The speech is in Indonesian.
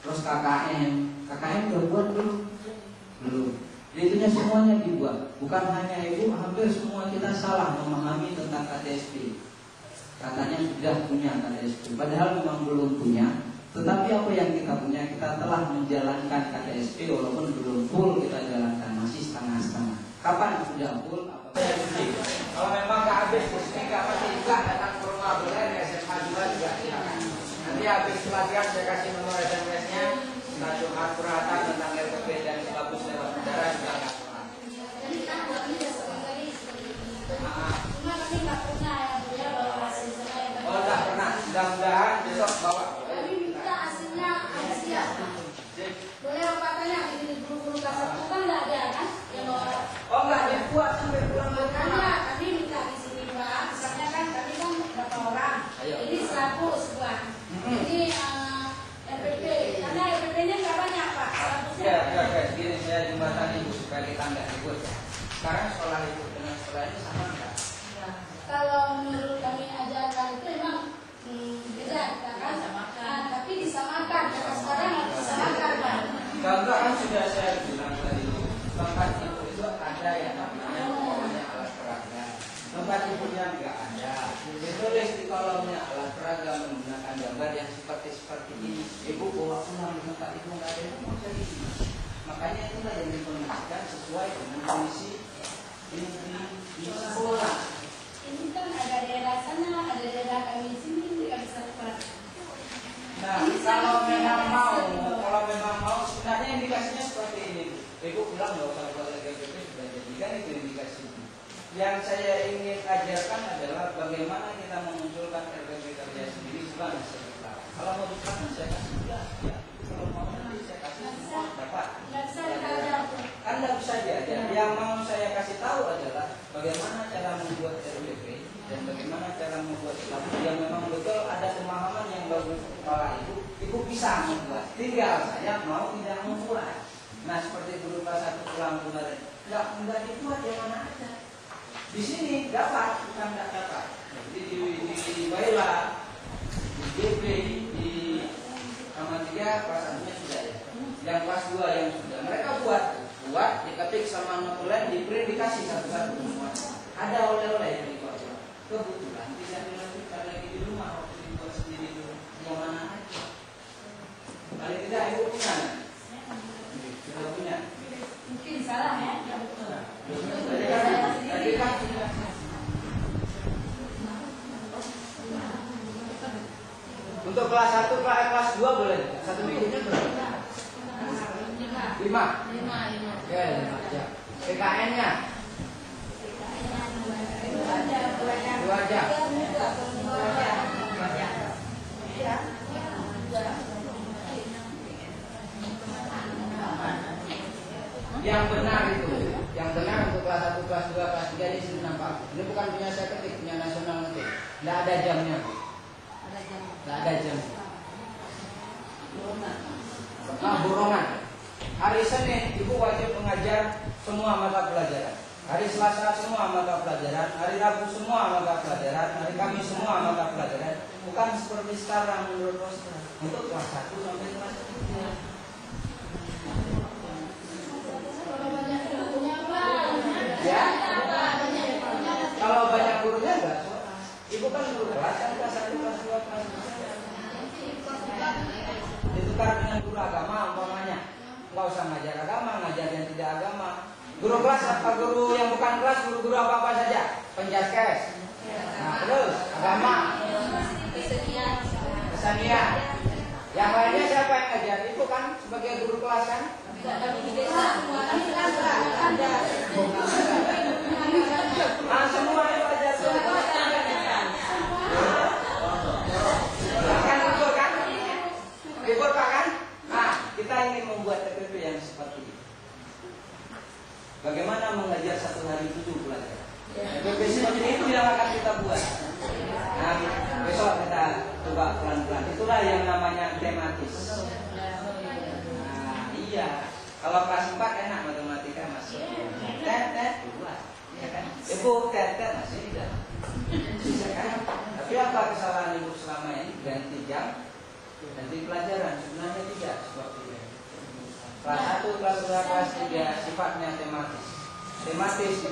terus KKM udah buat belum? Belum. Itunya semuanya dibuat. Bukan hanya ibu, hampir semua kita salah memahami tentang KTSP. Katanya sudah punya KTSP, padahal memang belum punya. Tetapi apa yang kita punya, kita telah menjalankan KTSP walaupun belum full kita jalankan, masih setengah-setengah. Kapan sudah full? Kalau memang nggak habis, nggak pasti juga datang ke rumah boleh, SMA juga silakan. Nanti habis pelatihan saya kasih nomor SMS-nya. Kita curhat curhatan tentang LPP dan silabus lewat udara juga nggak pernah. Oh nggak pernah. Mudah-mudahan besok bawa. Tapi minta hasilnya ada siap. Boleh apa tanya ini guru-guru kelas 1 kan nggak ada kan? Oh nggak ada buat sampai pulang. Makanya kami minta di sini Pak. Misalnya kan kami kan berapa orang? Ini 100 Pak. Ini LPP. Karena LPP-nya nggak banyak Pak. Ya, gini saya jembatani ibu supaya kita nggak ribut. Sekarang sekolah ibu dengan sekolah ini sama nggak? Ya. Kalau menurut kami ajarkan itu memang beda, kan? Tapi disamakan. Karena sekarang harus disamakan Pak. Contoh kan sudah saya bilang tadi, tempat ibu itu ada yang namanya alat peraga. Tempat ibunya nggak ada. Ditulis di kolomnya alat peraga menggunakan gambar yang seperti ini. Ibu bawa pulang di tempat ibu nggak ada yang mau jadi. Makanya itulah yang dikonversikan sesuai dengan kondisi di sekolah. Ini kan ada daerah sana, ada daerah kami sini, nggak bisa tepat. Nah, kalau memang mau, sebenarnya indikasinya seperti ini. Ibu bilang nggak usah buat LPP sudah jadi, kan itu indikasi. Yang saya ingin ajarkan adalah bagaimana kita memunculkan LPP kerja sendiri bukan sebentar. Kalau mau dipaksa saya kasih ya. Kalau mau nanti saya kasih semua dapat. Nggak bisa dikajar. Kan nggak bisa aja. Yang mau saya kasih tahu adalah bagaimana cara membuat LPP dan bagaimana cara membuat lagu yang memang betul ada pemahaman yang bagus kepala ibu bisa membuat. Tinggal saya mau tidak memulai. Nah seperti guru kelas 1 pulang kemarin, nggak dibuat yang mana aja. Di sini dapat, bukan nggak dapat. Jadi di Baila, di GP, di Taman 3 kelas 1-nya sudah ya. Yang kelas 2 yang sudah mereka buat diketik sama notulen, di print dikasih satu-satu semua. Ada oleh-oleh yang dibuat. Kebetulan tidak dilanjutkan lagi di rumah waktu dibuat sendiri dulu. Yang mana aja. Paling tidak ibu punya. Sudah punya. Mungkin salah ya, ya betul. Tadi kan untuk kelas 1, kelas 2 boleh. Satu minggunya berapa? 5. Ya, 5 jam. PKN-nya? 2 jam. Yang benar itu, yang benar untuk kelas 1, kelas 2, kelas 3 di sini nampak. Ini bukan punya saya ketik, punya nasional ketik. Tidak ada jamnya. Tidak ada jam. Buronan. Hari Senin ibu wajib mengajar semua mata pelajaran. Hari Selasa semua mata pelajaran. Hari Rabu semua mata pelajaran. Hari Kamis semua mata pelajaran. Bukan seperti sekarang menurut roster. Untuk kelas 1 sampai kelas 3. Ya. Kalau banyak gurunya enggak. Ibu kan guru kelas 1, kelas 2, kelas 3. Ditukar dengan guru agama umpamanya. Enggak usah ngajar agama, ngajar yang tidak agama. Guru kelas apa guru yang bukan kelas, guru-guru apa saja. Penjaskes. Nah, terus agama. Kesenian. Yang lainnya siapa yang ngajar? Ibu kan sebagai guru kelas kan? Ah, semua yang belajar semua. Kan betul kan? Betul Pak kan? Nah, kita ingin membuat TPP yang seperti ini. Bagaimana mengajar 1 hari 7 pelajaran? TPP seperti itu yang akan kita buat. Nah, besok kita coba pelan-pelan. Itulah yang namanya tematis. Nah, iya. Kalau kelas 4 enak matematika masuk. Tet buat. Ya kan? Ibu tet masih tidak. Bisa kan? Tapi apa kesalahan ibu selama ini? Ganti jam, ganti pelajaran. Sebenarnya tidak. Sebab kelas 2, kelas 3 sifatnya tematis. Tematis